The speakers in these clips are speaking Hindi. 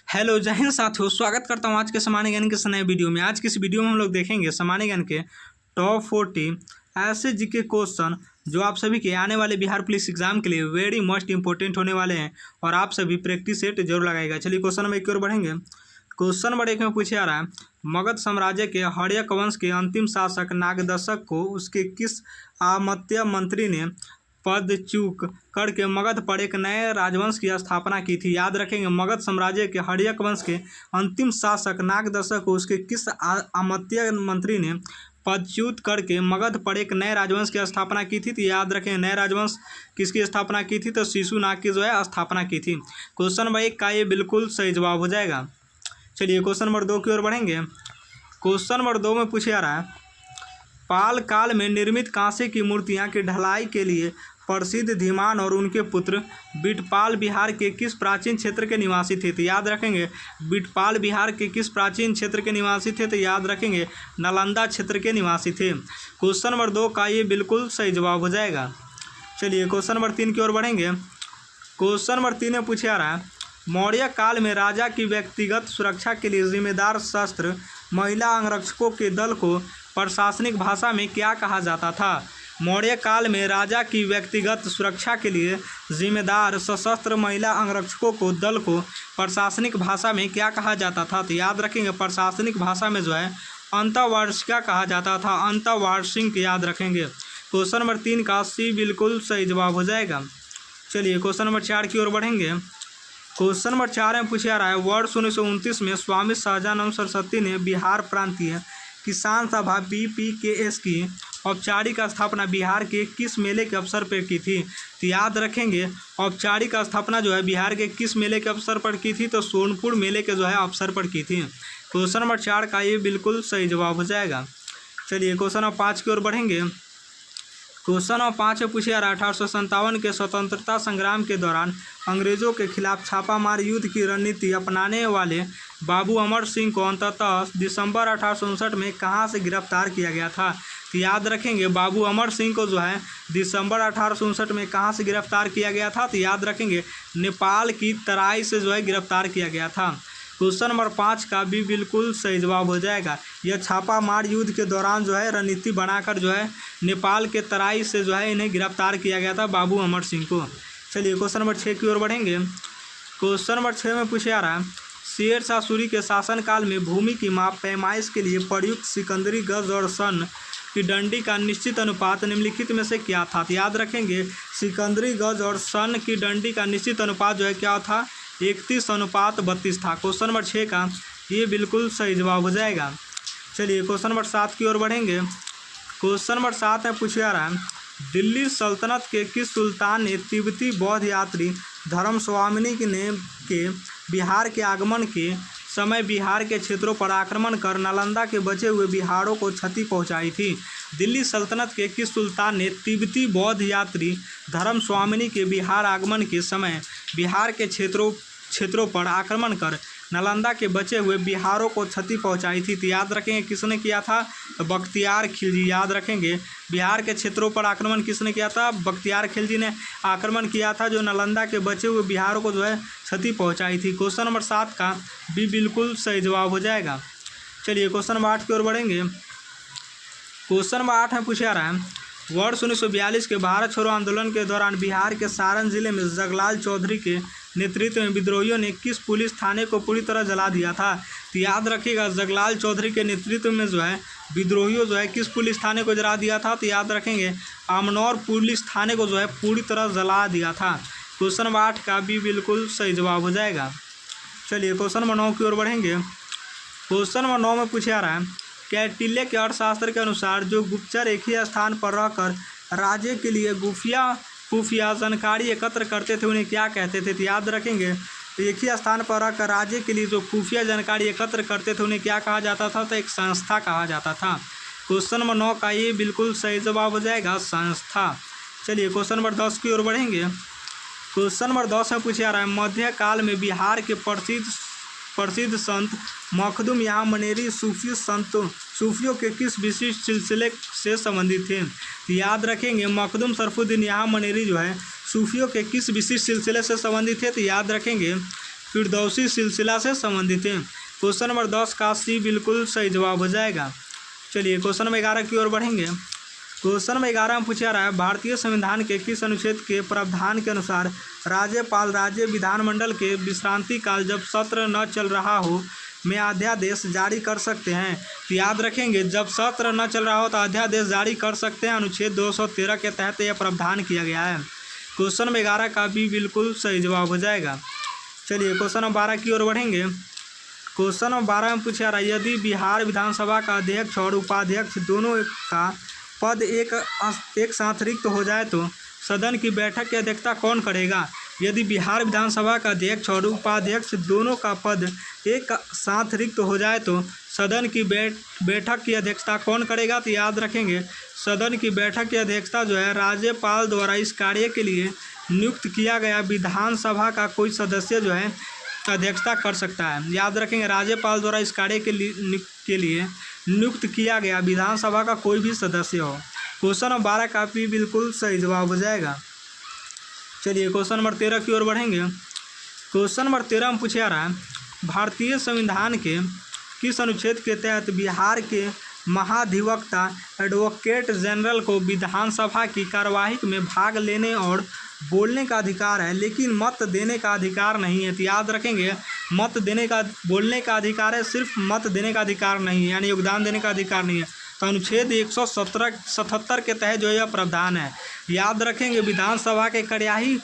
हेलो जय हिंद साथियों, स्वागत करता हूँ आज के सामान्य ज्ञान के नए वीडियो में। आज की इस वीडियो में हम लोग देखेंगे सामान्य ज्ञान के टॉप 40 ऐसे जीके क्वेश्चन जो आप सभी के आने वाले बिहार पुलिस एग्जाम के लिए वेरी मस्ट इंपॉर्टेंट होने वाले हैं और आप सभी प्रैक्टिस सेट जरूर लगाएगा। चलिए क्वेश्चन नंबर 1 की ओर बढ़ेंगे। क्वेश्चन नंबर 1 में पूछे जा रहा है, मगध साम्राज्य के हर्यक वंश के अंतिम शासक नागदशक को उसके किस आमत्य मंत्री ने पदच्युत करके मगध पर एक नए राजवंश की स्थापना की थी। याद रखेंगे, मगध साम्राज्य के हर्यक वंश के अंतिम शासक नागदशक को उसके किस आमत्य मंत्री ने पदच्युत करके मगध पर एक नए राजवंश की स्थापना की थी। तो याद रखें, नए राजवंश किसकी स्थापना की थी, तो शिशुनाग की जो है स्थापना की थी। क्वेश्चन नंबर 1 का ये बिल्कुल सही जवाब हो जाएगा। चलिए क्वेश्चन नंबर 2 की ओर बढ़ेंगे। क्वेश्चन नंबर 2 में पूछे जा रहा है, पाल काल में निर्मित कांसे की मूर्तियां की ढलाई के लिए प्रसिद्ध धीमान और उनके पुत्र बिटपाल बिहार के किस प्राचीन क्षेत्र के निवासी थे। तो याद रखेंगे, बिटपाल बिहार के किस प्राचीन क्षेत्र के निवासी थे, तो याद रखेंगे नालंदा क्षेत्र के निवासी थे। क्वेश्चन नंबर 2 का ये बिल्कुल सही जवाब हो जाएगा। चलिए क्वेश्चन नंबर 3 की ओर बढ़ेंगे। क्वेश्चन नंबर 3 में पूछा जा रहा है, मौर्य काल में राजा की व्यक्तिगत सुरक्षा के लिए जिम्मेदार शस्त्र महिला अंगरक्षकों के दल को प्रशासनिक भाषा में क्या कहा जाता था। मौर्य काल में राजा की व्यक्तिगत सुरक्षा के लिए जिम्मेदार सशस्त्र महिला अंगरक्षकों को दल को प्रशासनिक भाषा में क्या कहा जाता था। तो याद रखेंगे, प्रशासनिक भाषा में जो है अंतःवार्षिका कहा जाता था, अंतःवार्षिक याद रखेंगे। क्वेश्चन नंबर 3 का सी बिल्कुल सही जवाब हो जाएगा। चलिए क्वेश्चन नंबर 4 की ओर बढ़ेंगे। क्वेश्चन नंबर 4 में पूछा जा रहा है, वर्ष 1929 में स्वामी सहजानंद सरस्वती ने बिहार प्रांतीय किसान सभा BPKS की औपचारिक स्थापना बिहार के किस मेले के अवसर पर की थी। तो याद रखेंगे, औपचारिक स्थापना जो है बिहार के किस मेले के अवसर पर की थी, तो सोनपुर मेले के जो है अवसर पर की थी। क्वेश्चन नंबर 4 का ये बिल्कुल सही जवाब हो जाएगा। चलिए क्वेश्चन नंबर 5 की ओर बढ़ेंगे। क्वेश्चन नंबर 5 में पूछे जा रहा है, 1857 के स्वतंत्रता संग्राम के दौरान अंग्रेजों के खिलाफ छापामार युद्ध की रणनीति अपनाने वाले बाबू अमर सिंह को अंततः दिसंबर 1859 में कहां से गिरफ्तार किया गया था। तो याद रखेंगे, बाबू अमर सिंह को जो है दिसंबर 1859 में कहां से गिरफ्तार किया गया था। तो याद रखेंगे, नेपाल की तराई से जो है गिरफ्तार किया गया था। क्वेश्चन नंबर 5 का भी बिल्कुल सही जवाब हो जाएगा। यह छापा मार युद्ध के दौरान जो है रणनीति बनाकर जो है नेपाल के तराई से जो है इन्हें गिरफ्तार किया गया था, बाबू अमर सिंह को। चलिए क्वेश्चन नंबर 6 की ओर बढ़ेंगे। क्वेश्चन नंबर 6 में पूछा जा रहा है, शेर शाह सूरी के शासनकाल में भूमि की माप पैमाइश के लिए प्रयुक्त सिकंदरी गज और सन की डंडी का निश्चित अनुपात निम्नलिखित में से क्या था। तो याद रखेंगे, सिकंदरी गज और सन की डंडी का निश्चित अनुपात जो है क्या था, 31:32 था। क्वेश्चन नंबर 6 का ये बिल्कुल सही जवाब हो जाएगा। चलिए क्वेश्चन नंबर 7 की ओर बढ़ेंगे। क्वेश्चन नंबर 7 में पूछा जा रहा है, दिल्ली सल्तनत के किस सुल्तान ने तिब्बती बौद्ध यात्री धर्म स्वामिनी के बिहार के आगमन के समय बिहार के क्षेत्रों पर आक्रमण कर नालंदा के बचे हुए बिहारों को क्षति पहुंचाई थी। दिल्ली सल्तनत के किस सुल्तान ने तिब्बती बौद्ध यात्री धर्म स्वामिनी के बिहार आगमन के समय बिहार के क्षेत्रों पर आक्रमण कर नालंदा के बचे हुए बिहारों को क्षति पहुंचाई थी। तो याद रखेंगे, किसने किया था, तो बख्तियार खिलजी। याद रखेंगे, बिहार के क्षेत्रों पर आक्रमण किसने किया था, बख्तियार खिलजी ने आक्रमण किया था, जो नालंदा के बचे हुए बिहारों को जो है क्षति पहुंचाई थी। क्वेश्चन नंबर 7 का भी बिल्कुल सही जवाब हो जाएगा। चलिए क्वेश्चन नंबर 8 की ओर बढ़ेंगे। क्वेश्चन नंबर 8 में पूछा जा रहा है, वर्ष 1942 के भारत छोड़ो आंदोलन के दौरान बिहार के सारण जिले में जगलाल चौधरी के नेतृत्व में विद्रोहियों ने किस पुलिस थाने को पूरी तरह जला दिया था। तो याद रखिएगा, जगलाल चौधरी के नेतृत्व में जो है विद्रोहियों जो है किस पुलिस थाने को जला दिया था। तो याद रखेंगे, अमनौर पुलिस थाने को जो है पूरी तरह जला दिया था। क्वेश्चन नंबर 8 का भी बिल्कुल सही जवाब हो जाएगा। चलिए क्वेश्चन नंबर 9 की ओर बढ़ेंगे। क्वेश्चन नंबर 9 में पूछा जा रहा है, कौटिल्य के अर्थशास्त्र के अनुसार जो गुप्तचर एक ही स्थान पर रहकर राज्य के लिए खुफिया जानकारी एकत्र करते थे उन्हें क्या कहते थे। तो याद रखेंगे, एक ही स्थान पर रहकर राज्य के लिए जो खुफिया जानकारी एकत्र करते थे उन्हें क्या कहा जाता था, तो एक संस्था कहा जाता था। क्वेश्चन नंबर 9 का ये बिल्कुल सही जवाब हो जाएगा, संस्था। चलिए क्वेश्चन नंबर 10 की ओर बढ़ेंगे। क्वेश्चन नंबर 10 में पूछा जा रहा है, मध्यकाल में बिहार के प्रसिद्ध संत मखदूम या मनेरी सूफियों के किस विशिष्ट सिलसिले से संबंधित थे। तो याद रखेंगे, मखदूम शरफुद्दीन या मनेरी जो है सूफियों के किस विशिष्ट सिलसिले से संबंधित थे। तो याद रखेंगे, फिरदौसी सिलसिला से संबंधित है। क्वेश्चन नंबर 10 का सी बिल्कुल सही जवाब हो जाएगा। चलिए क्वेश्चन नंबर 11 की ओर बढ़ेंगे। क्वेश्चन नंबर 11 में पूछा रहा है, भारतीय संविधान के किस अनुच्छेद के प्रावधान के अनुसार राज्यपाल राज्य विधानमंडल के विश्रांति काल जब सत्र न चल रहा हो में अध्यादेश जारी कर सकते हैं। तो याद रखेंगे, जब सत्र न चल रहा हो तो अध्यादेश जारी कर सकते हैं। अनुच्छेद 213 के तहत यह प्रावधान किया गया है। क्वेश्चन नंबर 11 का भी बिल्कुल सही जवाब हो जाएगा। चलिए क्वेश्चन नंबर 12 की ओर बढ़ेंगे। क्वेश्चन नंबर 12 में पूछा रहा है, यदि बिहार विधानसभा का अध्यक्ष और उपाध्यक्ष दोनों का पद एक साथ रिक्त हो जाए तो सदन की बैठक की अध्यक्षता कौन करेगा। यदि बिहार विधानसभा का अध्यक्ष और उपाध्यक्ष दोनों का पद एक साथ रिक्त हो जाए तो सदन की बैठक की अध्यक्षता कौन करेगा। तो याद रखेंगे, सदन की बैठक की अध्यक्षता जो है राज्यपाल द्वारा इस कार्य के लिए नियुक्त किया गया विधानसभा का कोई सदस्य जो है अध्यक्षता कर सकता है। याद रखेंगे, राज्यपाल द्वारा इस कार्य के लिए नियुक्त किया गया विधानसभा का कोई भी सदस्य हो। क्वेश्चन नंबर 12 का भी बिल्कुल सही जवाब हो जाएगा। चलिए क्वेश्चन नंबर 13 की ओर बढ़ेंगे। क्वेश्चन नंबर 13 में पूछा रहा है, भारतीय संविधान के किस अनुच्छेद के तहत बिहार के महाधिवक्ता एडवोकेट जनरल को विधानसभा की कार्यवाही में भाग लेने और बोलने का अधिकार है, लेकिन मत देने का अधिकार नहीं है। तो याद रखेंगे, मत देने का बोलने का अधिकार है, सिर्फ मत देने का अधिकार नहीं है, यानी योगदान देने का अधिकार नहीं है। तो अनुच्छेद 177 के तहत जो है यह प्रावधान है। याद रखेंगे, विधानसभा के कार्यवाही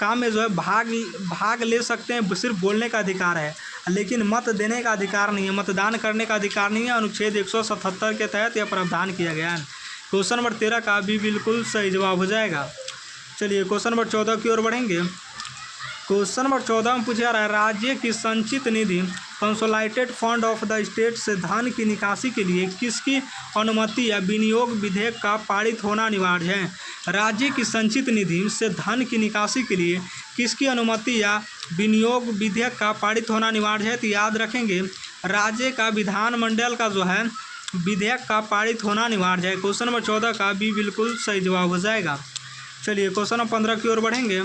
काम में जो है भाग ले सकते हैं, सिर्फ बोलने का अधिकार है, लेकिन मत देने का अधिकार नहीं है, मतदान करने का अधिकार नहीं है। अनुच्छेद 177 के तहत यह प्रावधान किया गया है। क्वेश्चन नंबर 13 का भी बिल्कुल सही जवाब हो जाएगा। चलिए क्वेश्चन नंबर 14 की ओर बढ़ेंगे। क्वेश्चन नंबर 14 में पूछा रहा है, राज्य की संचित निधि consolidated fund of the state से धन की निकासी के लिए किसकी अनुमति या विनियोग विधेयक का पारित होना अनिवार्य है। राज्य की संचित निधि से धन की निकासी के लिए किसकी अनुमति या विनियोग विधेयक का पारित होना अनिवार्य है। तो याद रखेंगे, राज्य का विधानमंडल का जो है विधेयक का पारित होना अनिवार्य है। क्वेश्चन नंबर 14 का भी बिल्कुल सही जवाब हो जाएगा। चलिए क्वेश्चन नंबर 15 की ओर बढ़ेंगे।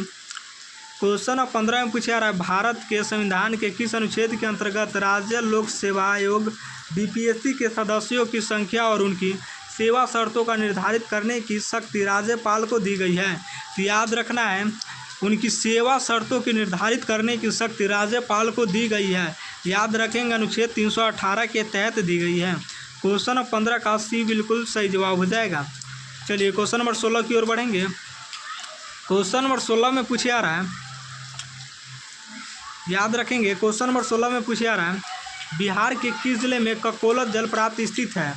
क्वेश्चन नंबर 15 में पूछा रहा है, भारत के संविधान के किस अनुच्छेद के अंतर्गत राज्य लोक सेवा आयोग बीपीएससी के सदस्यों की संख्या और उनकी सेवा शर्तों का निर्धारित करने की शक्ति राज्यपाल को दी गई है। तो याद रखना है, उनकी सेवा शर्तों की निर्धारित करने की शक्ति राज्यपाल को दी गई है। याद रखेंगे, अनुच्छेद 318 के तहत दी गई है। क्वेश्चन नंबर 15 का सी बिल्कुल सही जवाब हो जाएगा। चलिए क्वेश्चन नंबर 16 की ओर बढ़ेंगे। क्वेश्चन नंबर 16 में पूछा रहा है, याद रखेंगे, क्वेश्चन नंबर 16 में पूछा रहा है, बिहार के किस जिले में ककोलत जलप्राप्ति स्थित है,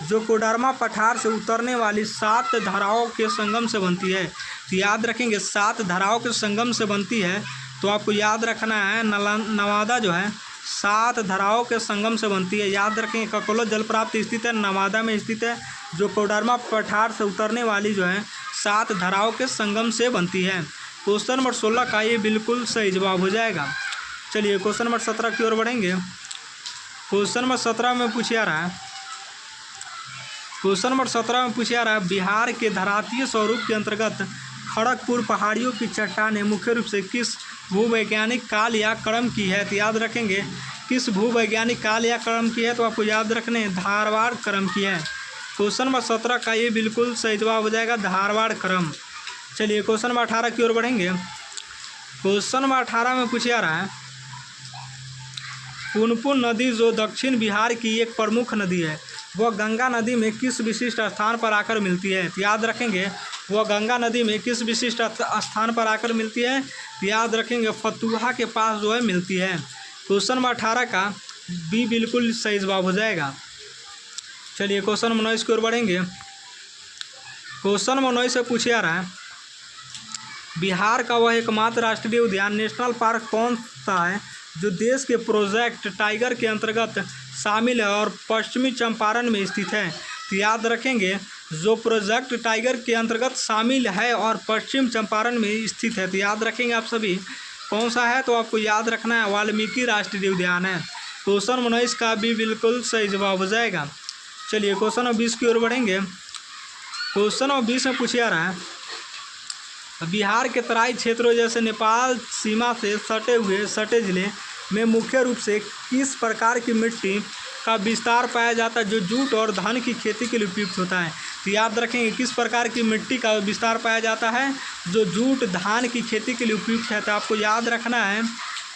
जो कोडरमा पठार से उतरने वाली 7 धाराओं के संगम से बनती है। तो याद रखेंगे, 7 धाराओं के संगम से बनती है। तो आपको याद रखना है, नवादा जो है 7 धाराओं के संगम से बनती है। याद रखेंगे, ककोलत जलप्राप्ति स्थित है, नवादा में स्थित है, जो कोडरमा पठार से उतरने वाली जो है 7 धाराओं के संगम से बनती है। क्वेश्चन नंबर 16 का ये बिल्कुल सही जवाब हो जाएगा। चलिए क्वेश्चन नंबर 17 की ओर बढ़ेंगे। क्वेश्चन नंबर 17 में पूछा रहा है, क्वेश्चन नंबर 17 में पूछा रहा है, बिहार के धरातीय स्वरूप के अंतर्गत खड़गपुर पहाड़ियों की चट्टानें मुख्य रूप से किस भूवैज्ञानिक काल या क्रम की है। तो याद रखेंगे, किस भूवैज्ञानिक काल या क्रम की है, तो आपको याद रखने धारवाड़ क्रम की है। क्वेश्चन नंबर 17 का ये बिल्कुल सही जवाब हो जाएगा, धारवाड़ क्रम। चलिए क्वेश्चन नंबर 18 की ओर बढ़ेंगे। क्वेश्चन नंबर 18 में पूछा रहा है, पुनपुन नदी जो दक्षिण बिहार की एक प्रमुख नदी है, वह गंगा नदी में किस विशिष्ट स्थान पर आकर मिलती है। तो याद रखेंगे, वह गंगा नदी में किस विशिष्ट स्थान पर आकर मिलती है। तो याद रखेंगे, फतुहा के पास जो है मिलती है। क्वेश्चन नंबर 18 का भी बिल्कुल सही जवाब हो जाएगा। चलिए क्वेश्चन नंबर 19 की ओर बढ़ेंगे। क्वेश्चन नंबर 19 से पूछा रहा है, बिहार का वह एकमात्र राष्ट्रीय उद्यान नेशनल पार्क कौन सा है जो देश के प्रोजेक्ट टाइगर के अंतर्गत शामिल है और पश्चिमी चंपारण में स्थित है। तो याद रखेंगे, जो प्रोजेक्ट टाइगर के अंतर्गत शामिल है और पश्चिम चंपारण में स्थित है। तो याद रखेंगे आप सभी, कौन सा है, तो आपको याद रखना है वाल्मीकि राष्ट्रीय उद्यान है। क्वेश्चन 19 का भी बिल्कुल सही जवाब हो जाएगा। चलिए क्वेश्चन नंबर 20 की ओर बढ़ेंगे। क्वेश्चन नंबर 20 में पूछा रहा है, बिहार के तराई क्षेत्रों जैसे नेपाल सीमा से सटे जिले में मुख्य रूप से किस प्रकार की मिट्टी का विस्तार पाया जाता है जो जूट और धान की खेती के लिए उपयुक्त होता है? तो याद रखेंगे किस प्रकार की मिट्टी का विस्तार पाया जाता है जो जूट धान की खेती के लिए उपयुक्त है। तो आपको याद रखना है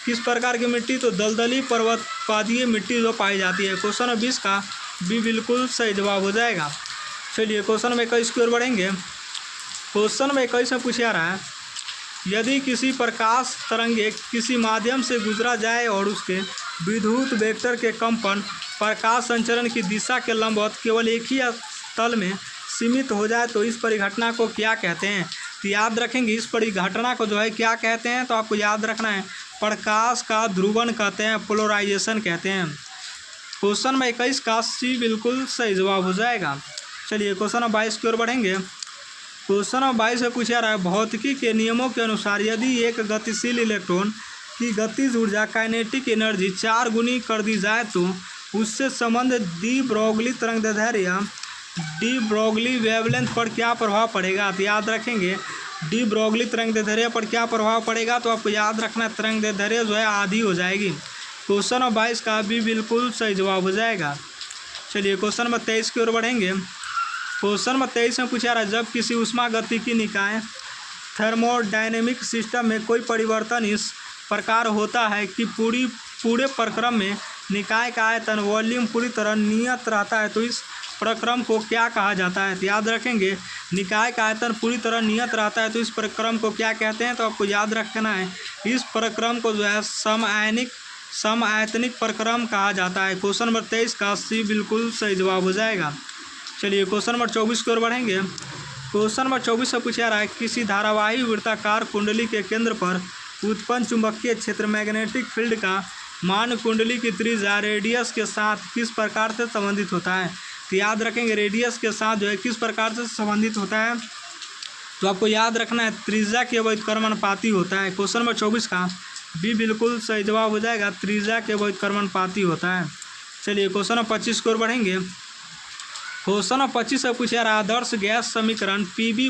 किस प्रकार की मिट्टी, तो दलदली पर्वतपादीय मिट्टी जो पाई जाती है। क्वेश्चन 20 का भी बिल्कुल सही जवाब हो जाएगा। चलिए क्वेश्चन में 21 की ओर बढ़ेंगे। क्वेश्चन में 21 में पूछा रहा है, यदि किसी प्रकाश तरंगे किसी माध्यम से गुजरा जाए और उसके विद्युत वेक्टर के कंपन प्रकाश संचरण की दिशा के लंबवत केवल एक ही तल में सीमित हो जाए तो इस परिघटना को क्या कहते हैं? तो याद रखेंगे इस परिघटना को जो है क्या कहते हैं, तो आपको याद रखना है प्रकाश का ध्रुवन कहते हैं, पोलराइजेशन कहते हैं। क्वेश्चन में 21 का सी बिल्कुल सही जवाब हो जाएगा। चलिए क्वेश्चन 22 की ओर बढ़ेंगे। क्वेश्चन 22 में पूछा रहा है, भौतिकी के नियमों के अनुसार यदि एक गतिशील इलेक्ट्रॉन की गतिज ऊर्जा काइनेटिक एनर्जी 4 गुनी कर दी जाए तो उससे संबंधित डी ब्रोगली तरंगदैर्ध्य या डी ब्रोगली वेवलेंथ पर क्या प्रभाव पड़ेगा? तो याद रखेंगे डी ब्रोगली तरंगदैर्ध्य पर क्या प्रभाव पड़ेगा, तो आपको याद रखना तरंगदैर्ध्य जो है आधी हो जाएगी। क्वेश्चन 22 का भी बिल्कुल सही जवाब हो जाएगा। चलिए क्वेश्चन 23 की ओर बढ़ेंगे। क्वेश्चन 23 में पूछा रहा है, जब किसी ऊष्मागतिकी निकाय थर्मोडायनेमिक सिस्टम में कोई परिवर्तन इस प्रकार होता है कि पूरे प्रक्रम में निकाय का आयतन वॉल्यूम पूरी तरह नियत रहता है तो इस प्रक्रम को क्या कहा जाता है? तो याद रखेंगे निकाय का आयतन पूरी तरह नियत रहता है तो इस प्रक्रम को क्या कहते हैं? तो आपको याद रखना है इस प्रक्रम को जो है समआयतनिक प्रक्रम कहा जाता है। क्वेश्चन नंबर 23 का सी बिल्कुल सही जवाब हो जाएगा। चलिए क्वेश्चन नंबर 24 की ओर बढ़ेंगे। क्वेश्चन नंबर 24 से पूछा रहा है, किसी धारावाही वृत्ताकार कुंडली के केंद्र पर उत्पन्न चुंबकीय क्षेत्र मैग्नेटिक फील्ड का मान कुंडली की त्रिज्या रेडियस के साथ किस प्रकार से संबंधित होता है? तो याद रखेंगे रेडियस के साथ जो है किस प्रकार से संबंधित होता है, तो आपको याद रखना है त्रिज्या के व्युत्क्रमणपाती होता है। क्वेश्चन नंबर 24 का भी बिल्कुल सही जवाब हो जाएगा, त्रिज्या के व्युत्क्रमणपाती होता है। चलिए क्वेश्चन नंबर 25 की ओर बढ़ेंगे। क्वेश्चन नंबर 25 से पूछा रहा, आदर्श गैस समीकरण पीबी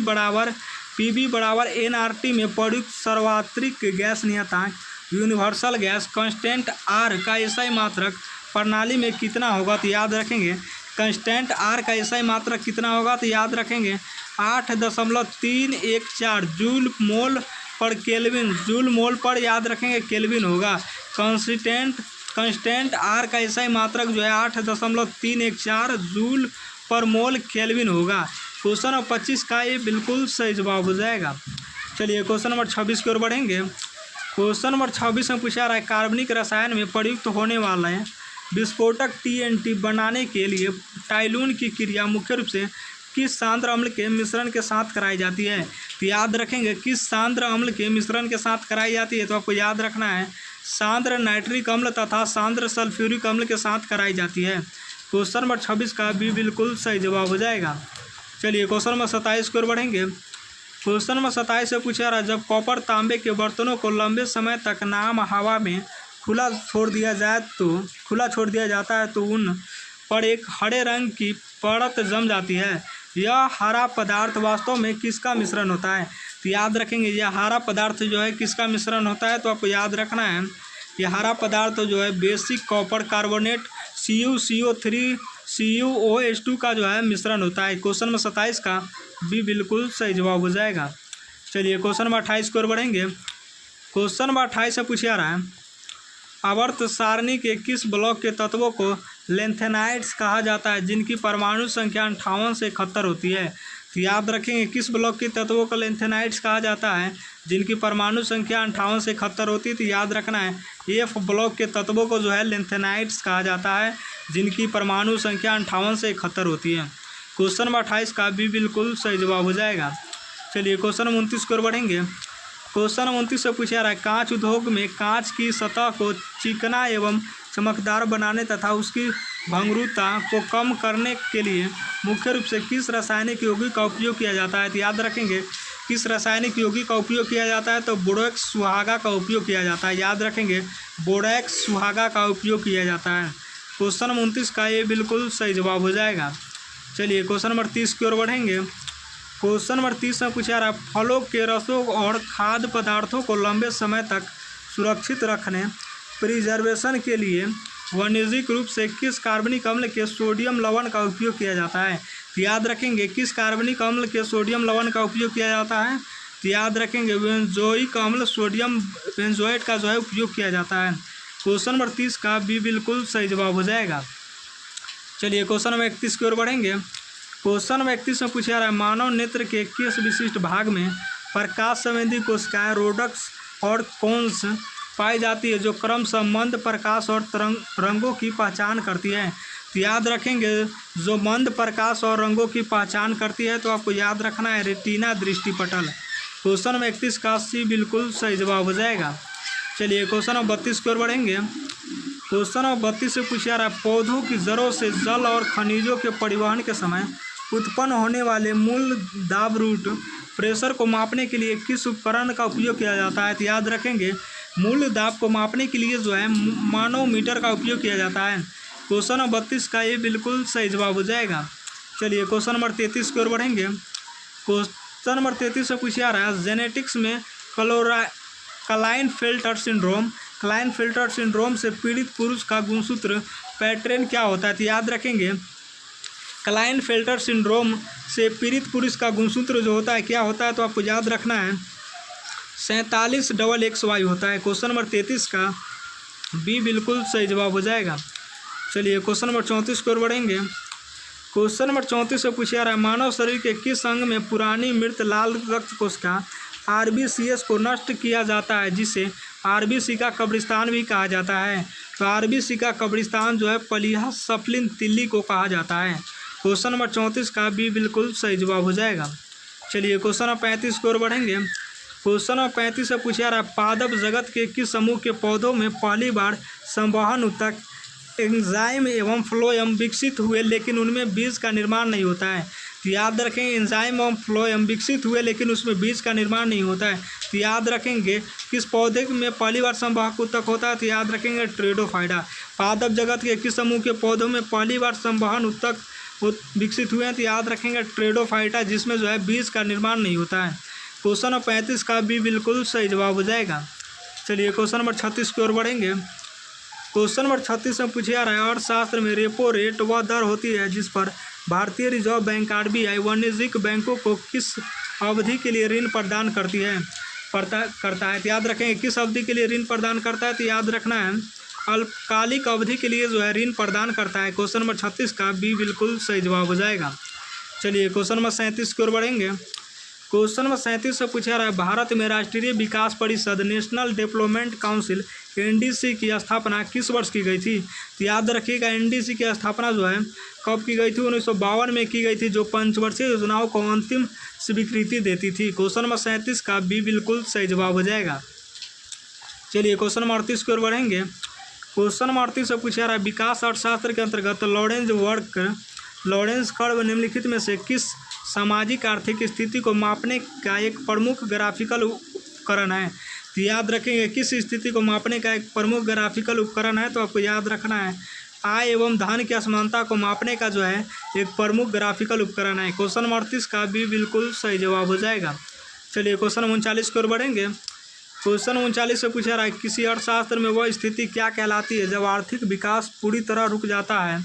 बराबर एनआरटी में प्रयुक्त सार्वत्रिक गैस नियतांक यूनिवर्सल गैस कांस्टेंट आर का एसआई मात्रक प्रणाली में कितना होगा? तो याद रखेंगे कांस्टेंट आर का एसआई मात्रक कितना होगा? तो याद रखेंगे 8.314 जूल मोल पर केल्विन, जूल मोल पर याद रखेंगे केल्विन होगा। कांस्टेंट आर का एसआई मात्रक जो है 8.314 जूल पर मोल केल्विन होगा। क्वेश्चन नंबर 25 का ये बिल्कुल सही जवाब हो जाएगा। चलिए क्वेश्चन नंबर 26 की ओर बढ़ेंगे। क्वेश्चन नंबर 26 में पूछा रहा है, कार्बनिक रसायन में प्रयुक्त होने वाले विस्फोटक टीएनटी बनाने के लिए टाइलून की क्रिया मुख्य रूप से किस सांद्र अम्ल के मिश्रण के साथ कराई जाती है? तो याद रखेंगे किस सांद्र अम्ल के मिश्रण के साथ कराई जाती है, तो आपको याद रखना है सांद्र नाइट्रिक अम्ल तथा सांद्र सल्फ्यूरिक अम्ल के साथ कराई जाती है। क्वेश्चन नंबर 26 का भी बिल्कुल सही जवाब हो जाएगा। चलिए क्वेश्चन नंबर 27 की ओर बढ़ेंगे। क्वेश्चन नंबर 27 से पूछा रहा, जब कॉपर तांबे के बर्तनों को लंबे समय तक नाम हवा में खुला छोड़ दिया जाता है तो उन पर एक हरे रंग की परत जम जाती है। यह हरा पदार्थ वास्तव में किसका मिश्रण होता है? तो याद रखेंगे यह हरा पदार्थ जो है किसका मिश्रण होता है, तो आपको याद रखना है यह हरा पदार्थ जो है basic copper carbonate CuCO3 CuOH2 का जो है मिश्रण होता है। क्वेश्चन नंबर 27 का भी बिल्कुल सही जवाब हो जाएगा। चलिए क्वेश्चन नंबर 28 की ओर बढ़ेंगे। क्वेश्चन नंबर 28 से पूछा रहा है, आवर्त सारणी के किस ब्लॉक के तत्वों को लेंथेनाइड्स कहा जाता है जिनकी परमाणु संख्या 58 से 71 होती है? तो याद रखेंगे किस ब्लॉक के तत्वों को लेंथेनाइड्स कहा जाता है जिनकी परमाणु संख्या 58 से 71 होती है? तो याद रखना है एफ ब्लॉक के तत्वों को जो है लेंथेनाइड्स कहा जाता है जिनकी परमाणु संख्या 58 से 71 होती है। क्वेश्चन नंबर 28 का भी बिल्कुल सही जवाब हो जाएगा। चलिए क्वेश्चन नंबर 29 की ओर बढ़ेंगे। क्वेश्चन नंबर 29 से पूछा रहा है, कांच उद्योग में कांच की सतह को चिकना एवं चमकदार बनाने तथा उसकी भंगुरता को कम करने के लिए मुख्य रूप से किस रासायनिक यौगिक का उपयोग किया जाता है? तो याद रखेंगे किस रासायनिक यौगिक का उपयोग किया जाता है, तो बोरेक्स सुहागा का उपयोग किया जाता है। याद रखेंगे बोरेक्स सुहागा का उपयोग किया जाता है। क्वेश्चन नंबर 29 का ये बिल्कुल सही जवाब हो जाएगा। चलिए क्वेश्चन नंबर 30 की ओर बढ़ेंगे। क्वेश्चन नंबर 30 में पूछा रहा है फलों के रसों और खाद्य पदार्थों को लंबे समय तक सुरक्षित रखने प्रिजर्वेशन के लिए वाणिज्यिक रूप से किस कार्बनिक अम्ल के सोडियम लवण का उपयोग किया जाता है। तो याद रखेंगे किस कार्बनिक अम्ल के सोडियम लवण का उपयोग किया जाता है। तो याद रखेंगे बेंजोइक अम्ल सोडियम बेंजोएट का जो है उपयोग किया जाता है। क्वेश्चन नंबर 30 का बी बिल्कुल सही जवाब हो जाएगा। चलिए क्वेश्चन नंबर 31 की ओर बढ़ेंगे। क्वेश्चन नंबर 31 में पूछा रहा है मानव नेत्र के किस विशिष्ट भाग में प्रकाश संवेदी कोशिकाएं रोडक्स और कोन्स पाई जाती है जो क्रमशः मंद प्रकाश और रंगों की पहचान करती है। तो याद रखेंगे जो मंद प्रकाश और रंगों की पहचान करती है तो आपको याद रखना है रेटिना दृष्टिपटल। क्वेश्चन नंबर 31 का सी बिल्कुल सही जवाब हो जाएगा। चलिए क्वेश्चन नंबर 32 की ओर बढ़ेंगे। क्वेश्चन नंबर 32 से पूछा रहा है पौधों की जड़ों से जल और खनिजों के परिवहन के समय उत्पन्न होने वाले मूल दाब रूट प्रेशर को मापने के लिए किस उपकरण का उपयोग किया जाता है। तो याद रखेंगे मूल दाब को मापने के लिए जो है मानोमीटर का उपयोग किया जाता है। क्वेश्चन नंबर 32 का ये बिल्कुल सही जवाब हो जाएगा। चलिए क्वेश्चन नंबर 33 की ओर बढ़ेंगे। क्वेश्चन नंबर 33 से पूछा रहा है जेनेटिक्स में क्लाइनफेल्टर सिंड्रोम से पीड़ित पुरुष का गुणसूत्र पैटर्न क्या होता है। तो याद रखेंगे क्लाइनफेल्टर सिंड्रोम से पीड़ित पुरुष का गुणसूत्र जो होता है क्या होता है तो आपको याद रखना है 47XXY होता है। क्वेश्चन नंबर 33 का बी बिल्कुल सही जवाब हो जाएगा। चलिए क्वेश्चन नंबर 34 की ओर बढ़ेंगे। क्वेश्चन नंबर 34 से पूछा रहा है मानव शरीर के किस अंग में पुरानी मृत लाल रक्त कोशिका RBCs को नष्ट किया जाता है जिसे RBC का कब्रिस्तान भी कहा जाता है। तो RBC का कब्रिस्तान जो है पलिहा सफलिन तिल्ली को कहा जाता है। क्वेश्चन नंबर 34 का बी बिल्कुल सही जवाब हो जाएगा। चलिए क्वेश्चन नंबर 35 की ओर बढ़ेंगे। क्वेश्चन नंबर 35 से पूछा रहा है पादप जगत के किस समूह के पौधों में पहली बार संवहन ऊतक एंजाइम एवं फ्लोएम विकसित हुए लेकिन उनमें बीज का निर्माण नहीं होता है। तो याद रखेंगे एंजाइम एवं फ्लोएम विकसित हुए लेकिन उसमें बीज का निर्माण नहीं होता है। तो याद रखेंगे किस पौधे में पहली बार संवाहक ऊतक होता है। तो याद रखेंगे ट्रेडोफाइटा। पादप जगत के किस समूह के पौधों में पहली बार संवहन ऊतक विकसित हुए हैं। तो याद रखेंगे ट्रेडोफाइटा जिसमें जो है बीज का निर्माण नहीं होता है। क्वेश्चन नंबर 35 का भी बिल्कुल सही जवाब हो जाएगा। चलिए क्वेश्चन नंबर 36 की ओर बढ़ेंगे। क्वेश्चन नंबर 36 में पूछा रहा है अर्थशास्त्र में रेपो रेट वह दर होती है जिस पर भारतीय रिजर्व बैंक RBI वाणिज्यिक बैंकों को किस अवधि के लिए ऋण प्रदान करता है। तो याद रखेंगे किस अवधि के लिए ऋण प्रदान करता है। तो याद रखना है अल्पकालिक अवधि के लिए जो है ऋण प्रदान करता है। क्वेश्चन नंबर 36 का बी बिल्कुल सही जवाब हो जाएगा। चलिए क्वेश्चन नंबर 37 की ओर बढ़ेंगे। क्वेश्चन नंबर 37 से पूछा रहा है भारत में राष्ट्रीय विकास परिषद नेशनल डेवलपमेंट काउंसिल NDC की स्थापना किस वर्ष की गई थी। तो याद रखिएगा NDC की स्थापना जो है कब की गई थी 1952 में की गई थी जो पंचवर्षीय योजनाओं को अंतिम स्वीकृति देती थी। क्वेश्चन नंबर 37 का बी बिल्कुल सही जवाब हो जाएगा। चलिए क्वेश्चन नंबर 38 की ओर बढ़ेंगे। क्वेश्चन नंबर 38 से पूछा रहा है विकास अर्थशास्त्र के अंतर्गत लॉरेंस कर्व निम्नलिखित में से किस सामाजिक आर्थिक स्थिति को मापने का एक प्रमुख ग्राफिकल उपकरण है। तो याद रखेंगे किस स्थिति को मापने का एक प्रमुख ग्राफिकल उपकरण है। तो आपको याद रखना है आय एवं धन की असमानता को मापने का जो है एक प्रमुख ग्राफिकल उपकरण है। क्वेश्चन नंबर 38 का भी बिल्कुल सही जवाब हो जाएगा। चलिए क्वेश्चन नंबर 39 की ओर बढ़ेंगे। क्वेश्चन नंबर 39 से पूछा रहा है किसी अर्थशास्त्र में वह स्थिति क्या कहलाती है जब आर्थिक विकास पूरी तरह रुक जाता है।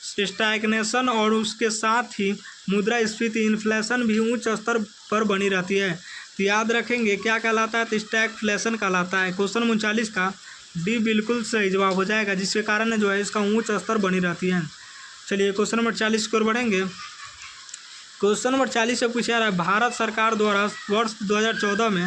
स्टैग्नेशन और उसके साथ ही मुद्रास्फीति इन्फ्लेशन भी उच्च स्तर पर बनी रहती है। तो याद रखेंगे क्या कहलाता है। तो स्टैगफ्लेशन कहलाता है। क्वेश्चन 39 का डी बिल्कुल सही जवाब हो जाएगा जिसके कारण जो है इसका उच्च स्तर बनी रहती है। चलिए क्वेश्चन नंबर 40 की ओर बढ़ेंगे। क्वेश्चन नंबर 40 से पूछा रहा है भारत सरकार द्वारा वर्ष 2014 में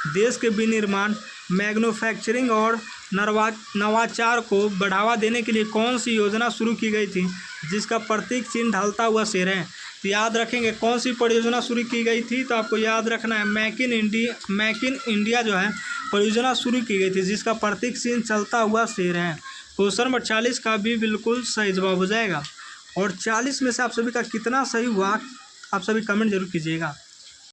देश के विनिर्माण मैन्युफैक्चरिंग और नवाचार को बढ़ावा देने के लिए कौन सी योजना शुरू की गई थी जिसका प्रतीक चिन्ह ढलता हुआ शेर है। तो याद रखेंगे कौन सी परियोजना शुरू की गई थी। तो आपको याद रखना है मेक इन इंडिया जो है परियोजना शुरू की गई थी जिसका प्रतीक चिन्ह चलता हुआ शेर है। क्वेश्चन नंबर 40 का भी बिल्कुल सही जवाब हो जाएगा। और 40 में से आप सभी का कितना सही हुआ आप सभी कमेंट जरूर कीजिएगा।